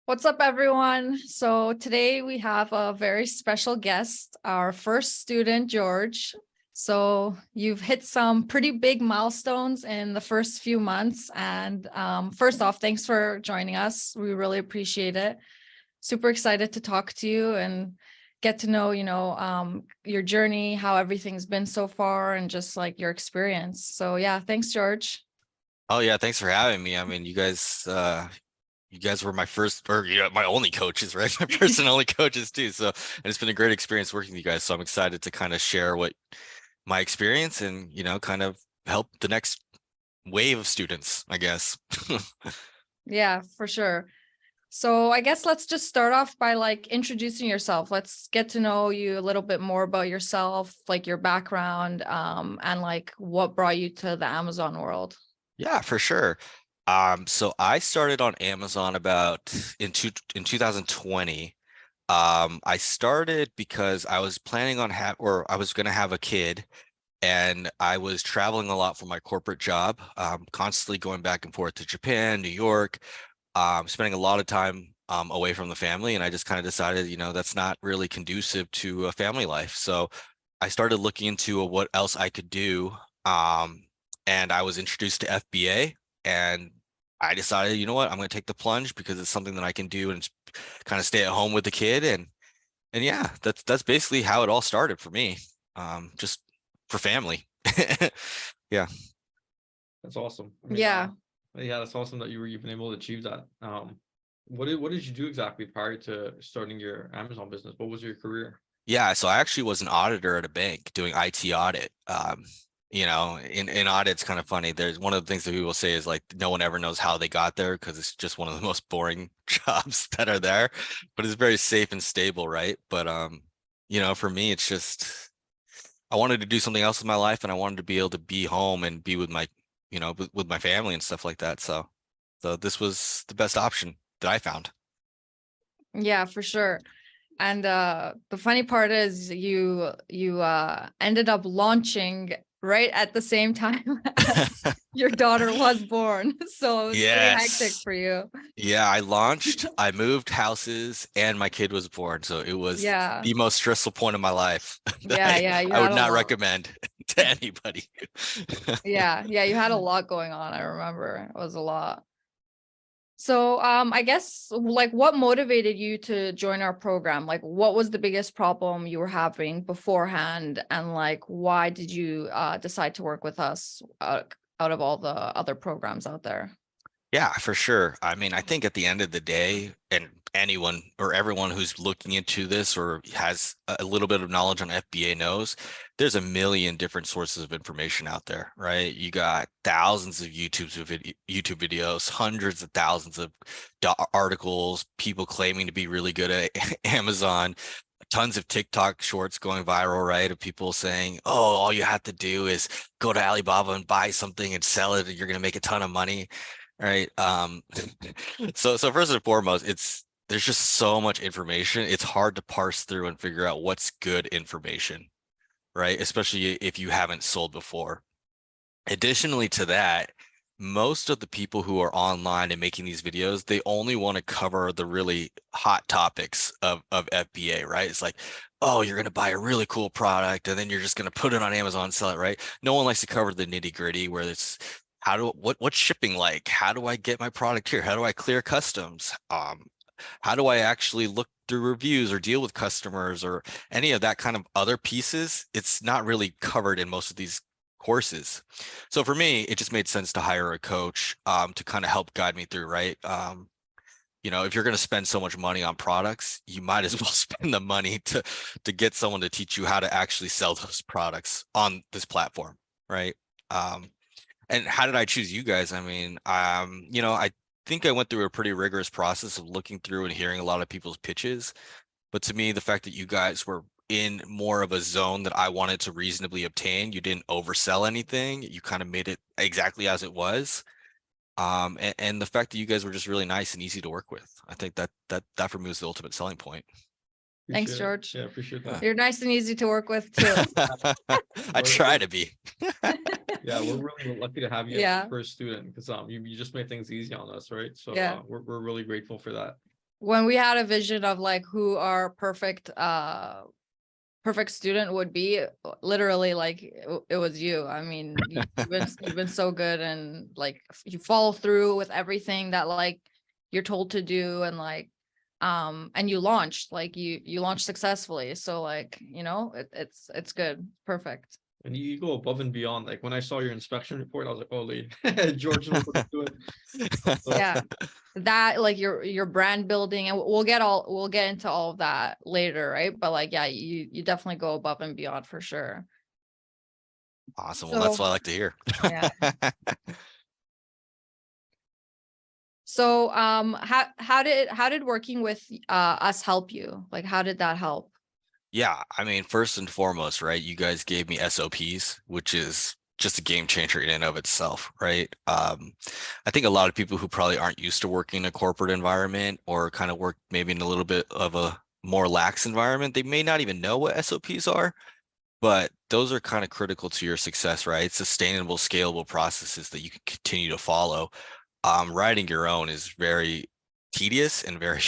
What's up, everyone? So today we have a very special guest, our first student, George. So you've hit some pretty big milestones in the first few months. And first off, thanks for joining us. We really appreciate it. Super excited to talk to you and get to know, your journey, how everything's been so far, and just like your experience. So yeah, thanks, George. Oh yeah, thanks for having me. I mean, you guys were my first or my only coaches, right? My first and only coaches too. So, and it's been a great experience working with you guys. So I'm excited to kind of share what my experience and, kind of help the next wave of students, I guess. Yeah, for sure. So I guess let's just start off by like introducing yourself. Let's get to know you a little bit more about yourself, like your background, and like what brought you to the Amazon world. Yeah, for sure. So I started on Amazon about in 2020. I started because I was planning on or I was going to have a kid, and I was traveling a lot for my corporate job, constantly going back and forth to Japan, New York, spending a lot of time away from the family. And I just kind of decided, that's not really conducive to a family life. So I started looking into what else I could do. Um, and I was introduced to FBA, and I decided, you know what, I'm going to take the plunge because it's something that I can do and kind of stay at home with the kid. And yeah, that's basically how it all started for me. Just for family. Yeah. That's awesome. Yeah. Yeah, that's awesome that you've been able to achieve that. What did you do exactly prior to starting your Amazon business? What was your career? Yeah, so I actually was an auditor at a bank doing IT audit. In audit, it's kind of funny. There's one of the things that people say is like no one ever knows how they got there because it's just one of the most boring jobs that are there, but it's very safe and stable, right? But for me, it's just I wanted to do something else with my life, and I wanted to be able to be home and be with my, with my family and stuff like that. So this was the best option that I found. Yeah, for sure. And the funny part is you ended up launching right at the same time your daughter was born. So it was pretty hectic Yes. for you. Yeah, I launched, I moved houses, and my kid was born. So it was Yeah. the most stressful point of my life that Yeah, yeah, you I had would a not lot. recommend to anybody. Yeah, yeah, you had a lot going on. I remember it was a lot. So, I guess like what motivated you to join our program? Like what was the biggest problem you were having beforehand, and like why did you decide to work with us out of all the other programs out there? Yeah, for sure. I mean, I think at the end of the day, and anyone or everyone who's looking into this or has a little bit of knowledge on FBA knows there's a million different sources of information out there, right? You got thousands of YouTube videos, hundreds of thousands of articles, people claiming to be really good at Amazon, tons of TikTok shorts going viral, right? Of people saying, "Oh, all you have to do is go to Alibaba and buy something and sell it, and you're going to make a ton of money." Right. So first and foremost, there's just so much information. It's hard to parse through and figure out what's good information, right? Especially if you haven't sold before. Additionally to that, most of the people who are online and making these videos, they only want to cover the really hot topics of FBA, right? It's like, oh, you're going to buy a really cool product and then you're just going to put it on Amazon and sell it, right? No one likes to cover the nitty gritty where it's what's shipping like? How do I get my product here? How do I clear customs? How do I actually look through reviews or deal with customers or any of that kind of other pieces? It's not really covered in most of these courses. So for me, it just made sense to hire a coach to kind of help guide me through, right? If you're going to spend so much money on products, you might as well spend the money to get someone to teach you how to actually sell those products on this platform, right? And how did I choose you guys? I mean, I think I went through a pretty rigorous process of looking through and hearing a lot of people's pitches. But to me, the fact that you guys were in more of a zone that I wanted to reasonably obtain, you didn't oversell anything. You kind of made it exactly as it was. And the fact that you guys were just really nice and easy to work with. I think that for me was the ultimate selling point. Thanks, Appreciate it. George. Yeah, appreciate that. You're nice and easy to work with too. I try to be. Yeah, we're really lucky to have you as Yeah. the first student because you just made things easy on us, right? So Yeah. we're really grateful for that. when we had a vision of like who our perfect student would be, literally like it was you. I mean, you've been so good, and like you follow through with everything that like you're told to do, and like and you launched, like you launched successfully. So like, it's good. Perfect. And you go above and beyond. Like when I saw your inspection report, I was like, holy, George knows what he's doing. So, Yeah. That like your brand building, and we'll get into all of that later, right? But like, yeah, you definitely go above and beyond for sure. Awesome. Well, that's So what I like to hear. yeah. So how did working with us help you? Like how did that help? Yeah, I mean, first and foremost, right? You guys gave me SOPs, which is just a game changer in and of itself, right? I think a lot of people who probably aren't used to working in a corporate environment or kind of work maybe in a little bit of a more lax environment, they may not even know what SOPs are, but those are kind of critical to your success, right? Sustainable, scalable processes that you can continue to follow. Writing your own is very tedious and very,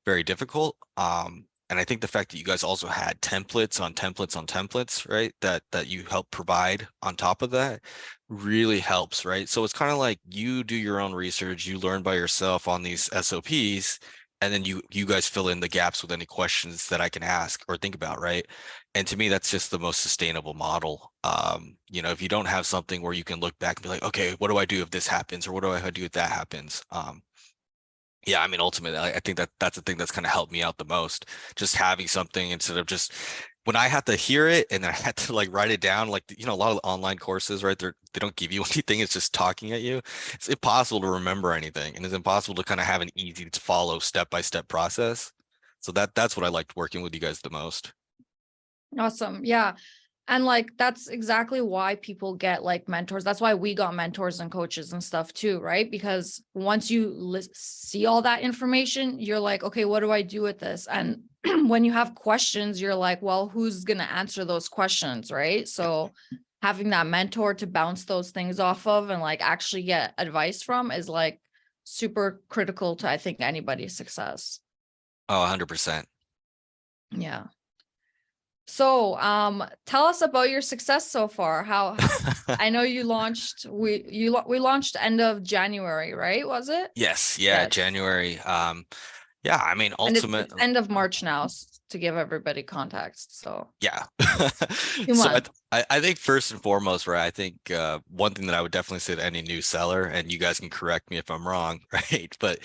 very difficult. And I think the fact that you guys also had templates on templates on templates, right? That you help provide on top of that really helps, right? So it's kind of like you do your own research, you learn by yourself on these SOPs, and then you guys fill in the gaps with any questions that I can ask or think about, right? And to me, that's just the most sustainable model. If you don't have something where you can look back and be like, okay, what do I do if this happens, or what do I do if that happens? Yeah, I mean, ultimately, I think that's the thing that's kind of helped me out the most. Just having something instead of just when I had to hear it and then I had to like write it down, like a lot of online courses, right? They don't give you anything, it's just talking at you. It's impossible to remember anything, and it's impossible to kind of have an easy to follow step-by-step process. So that's what I liked working with you guys the most. Awesome. Yeah. And like that's exactly why people get like mentors. That's why we got mentors and coaches and stuff too, right? Because once you see all that information, you're like, okay, what do I do with this? And when you have questions, you're like, well, who's going to answer those questions, right? So having that mentor to bounce those things off of and like actually get advice from is like super critical to, I think, anybody's success. Oh, 100%. Yeah. So, tell us about your success so far. I know you launched, we launched end of January, right? Was it? Yes, yeah, Yes. January. Yeah, I mean, And ultimate, it's end of March now, to give everybody context. So yeah. 2 months. I think first and foremost, right, I think one thing that I would definitely say to any new seller, and you guys can correct me if I'm wrong, right? But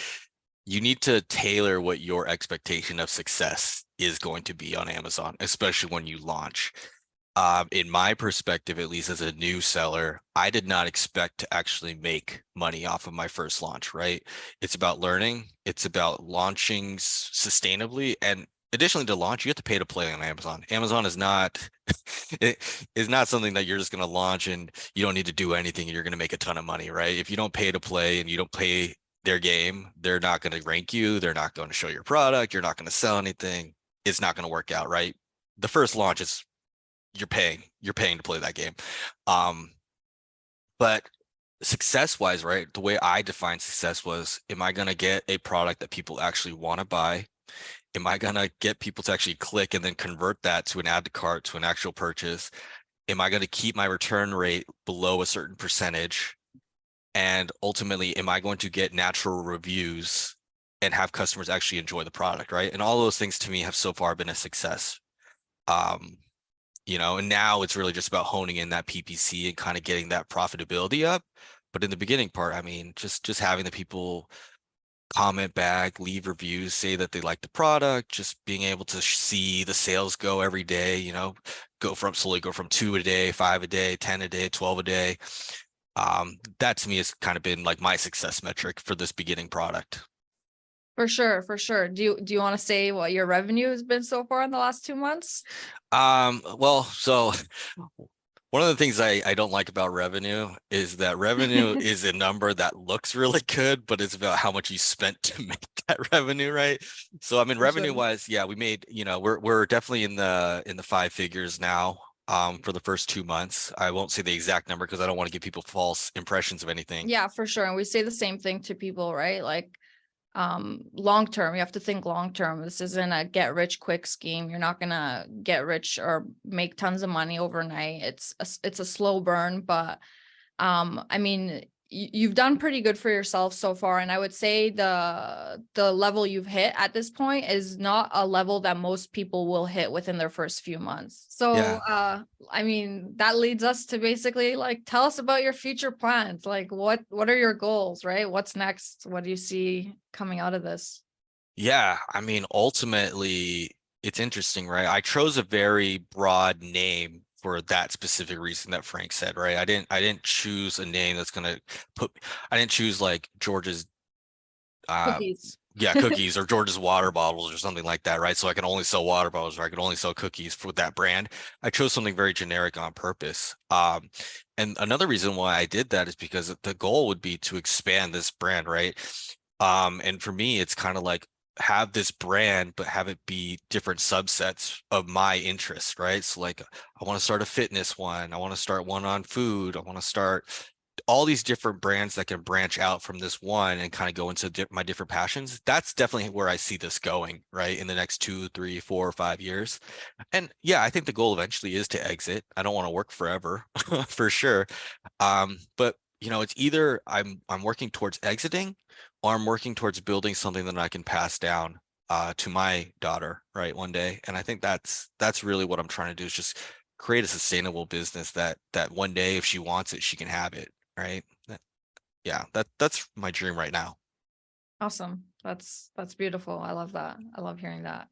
you need to tailor what your expectation of success is going to be on Amazon, especially when you launch. In my perspective, at least as a new seller, I did not expect to actually make money off of my first launch, right? It's about learning, it's about launching sustainably. And additionally to launch, you have to pay to play on Amazon. Amazon is not it is not something that you're just going to launch and you don't need to do anything and you're going to make a ton of money, right? If you don't pay to play and you don't play their game, they're not going to rank you, they're not going to show your product, you're not going to sell anything. It's not going to work out, right? The first launch is you're paying to play that game. But success wise, right, the way I define success was, am I going to get a product that people actually want to buy? Am I going to get people to actually click and then convert that to an add to cart, to an actual purchase? Am I going to keep my return rate below a certain percentage? And ultimately, am I going to get natural reviews and have customers actually enjoy the product, right? And all those things to me have so far been a success. And now it's really just about honing in that PPC and kind of getting that profitability up. But in the beginning part, I mean, just having the people comment back, leave reviews, say that they like the product, just being able to see the sales go every day, slowly go from 2 a day, 5 a day, 10 a day, 12 a day. That to me has kind of been like my success metric for this beginning product. For sure, for sure. Do you want to say what your revenue has been so far in the last 2 months? Well, so one of the things I don't like about revenue is that revenue is a number that looks really good, but it's about how much you spent to make that revenue, right? So I mean, revenue wise, yeah, we made, we're definitely in the 5 figures now. For the first 2 months. I won't say the exact number because I don't want to give people false impressions of anything. Yeah, for sure. And we say the same thing to people, right? Like, long term. You have to think long term. This isn't a get rich quick scheme. You're not gonna get rich or make tons of money overnight. It's a slow burn, but I mean, you've done pretty good for yourself so far, and I would say the level you've hit at this point is not a level that most people will hit within their first few months. So Yeah. I mean, that leads us to basically like, tell us about your future plans. Like, what are your goals, right? What's next? What do you see coming out of this? Yeah, I mean, ultimately, it's interesting, right? I chose a very broad name for that specific reason that Frank said, right? I didn't choose a name that's gonna put I didn't choose like George's uh Cookies. yeah, cookies or George's water bottles or something like that, right? So I can only sell water bottles or I can only sell cookies for that brand. I chose something very generic on purpose. And another reason why I did that is because the goal would be to expand this brand, right? And for me, it's kind of like have this brand, but have it be different subsets of my interest, right? So like I want to start a fitness one, I want to start one on food, I want to start all these different brands that can branch out from this one and kind of go into my different passions. That's definitely where I see this going, right? In the next 2, 3, 4, or 5 years. And yeah, I think the goal eventually is to exit. I don't want to work forever for sure. But you know, it's either I'm working towards exiting or I'm working towards building something that I can pass down to my daughter, right, one day. And I think that's really what I'm trying to do is just create a sustainable business that one day if she wants it, she can have it, right? Yeah, that's my dream right now. Awesome. That's beautiful. I love that. I love hearing that.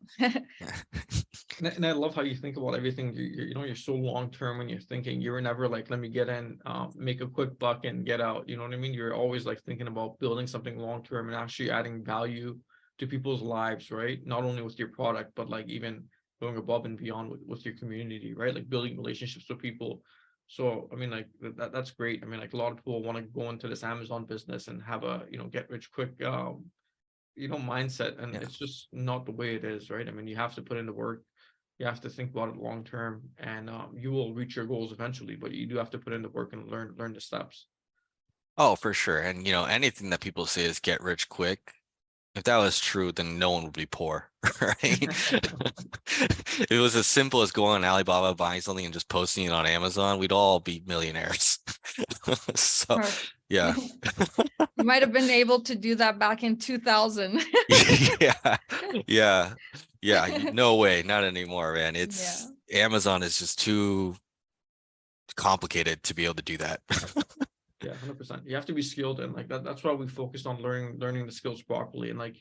And I love how you think about everything. You're so long term when you're thinking. You were never like, let me get in, make a quick buck and get out. You know what I mean? You're always like thinking about building something long term and actually adding value to people's lives, right? Not only with your product, but like even going above and beyond with your community, right? Like building relationships with people. So I mean, like that's great. I mean, like a lot of people want to go into this Amazon business and have a get rich quick mindset, and Yeah. it's just not the way it is, right? I mean, you have to put in the work, you have to think about it long term, and you will reach your goals eventually, but you do have to put in the work and learn the steps. Oh, for sure. And you know, anything that people say is get rich quick. If that was true, then no one would be poor, right? If it was as simple as going on Alibaba, buying something and just posting it on Amazon, we'd all be millionaires. So, Or- yeah. You might have been able to do that back in 2000. Yeah. Yeah. Yeah. No way. Not anymore, man. Yeah. It's Amazon is just too complicated to be able to do that. Yeah, 100%. You have to be skilled, and like that's why we focused on learning the skills properly. And like,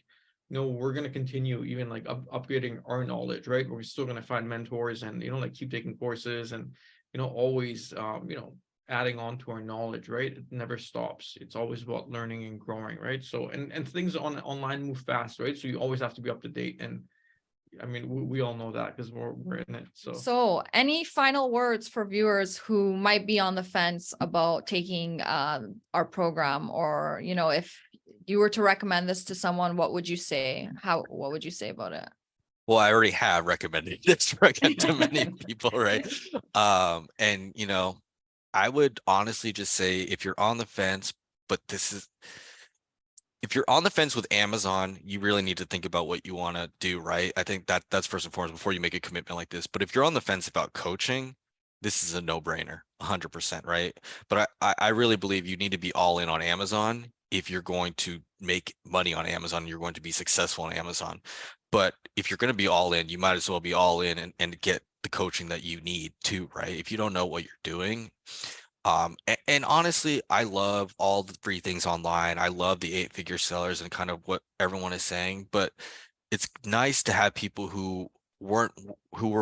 we're gonna continue even like upgrading our knowledge, right? We're still gonna find mentors and like keep taking courses and always adding on to our knowledge, right? It never stops. It's always about learning and growing, right? So and things online move fast, right? So you always have to be up to date. And I mean, we all know that because we're in it. So So, any final words for viewers who might be on the fence about taking our program, or if you were to recommend this to someone, what would you say? What would you say about it? Well, I already have recommended this again to many people, right? And I would honestly just say if you're on the fence, but if you're on the fence with Amazon, you really need to think about what you want to do, right? I think that's first and foremost before you make a commitment like this. But if you're on the fence about coaching, this is a no-brainer, 100%, right? But I really believe you need to be all in on Amazon if you're going to make money on Amazon, you're going to be successful on Amazon. But if you're going to be all in, you might as well be all in and get the coaching that you need too, right? If you don't know what you're doing, and honestly, I love all the free things online. I love the 8-figure sellers and kind of what everyone is saying, but it's nice to have people who were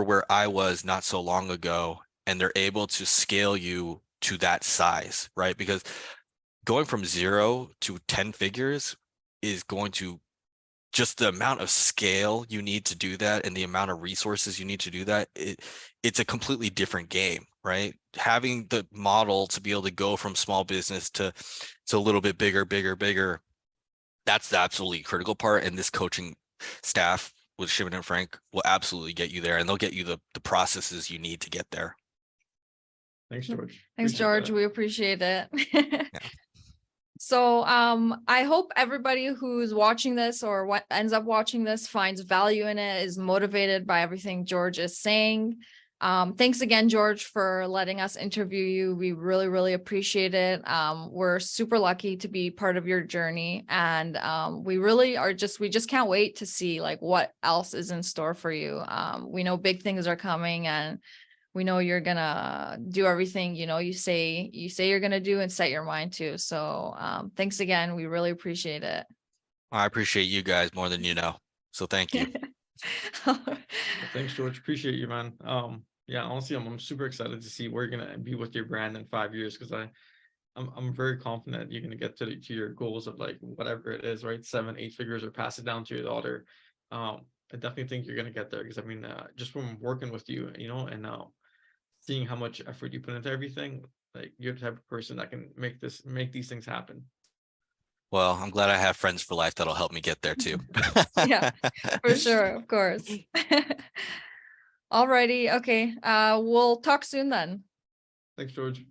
where I was not so long ago, and they're able to scale you to that size, right? Because going from 0 to 10 figures is going to just the amount of scale you need to do that and the amount of resources you need to do that, it's a completely different game, right? Having the model to be able to go from small business to a little bit bigger, that's the absolutely critical part. And this coaching staff with Shimon and Frank will absolutely get you there, and they'll get you the processes you need to get there. thanks, George. Thanks, Appreciate George. that. We appreciate it. Yeah. So I hope everybody who's watching this or what ends up watching this finds value in it, is motivated by everything George is saying. Thanks again, George, for letting us interview you. We really, really appreciate it. We're super lucky to be part of your journey, and we really are we just can't wait to see like what else is in store for you. We know big things are coming, and we know you're gonna do everything, you say you're gonna do and set your mind to. So thanks again. We really appreciate it. I appreciate you guys more than you know. So thank you. Well, thanks, George. Appreciate you, man. Yeah, honestly, I'm super excited to see where you're gonna be with your brand in 5 years, because I'm very confident you're gonna get to your goals of like whatever it is, right? 7-8 figures, or pass it down to your daughter. I definitely think you're gonna get there, because I mean, just from working with you, and seeing how much effort you put into everything, like you're the type of person that can make these things happen. Well, I'm glad I have friends for life that'll help me get there too. Yeah, for sure, of course. Alrighty, okay. We'll talk soon then. Thanks, George.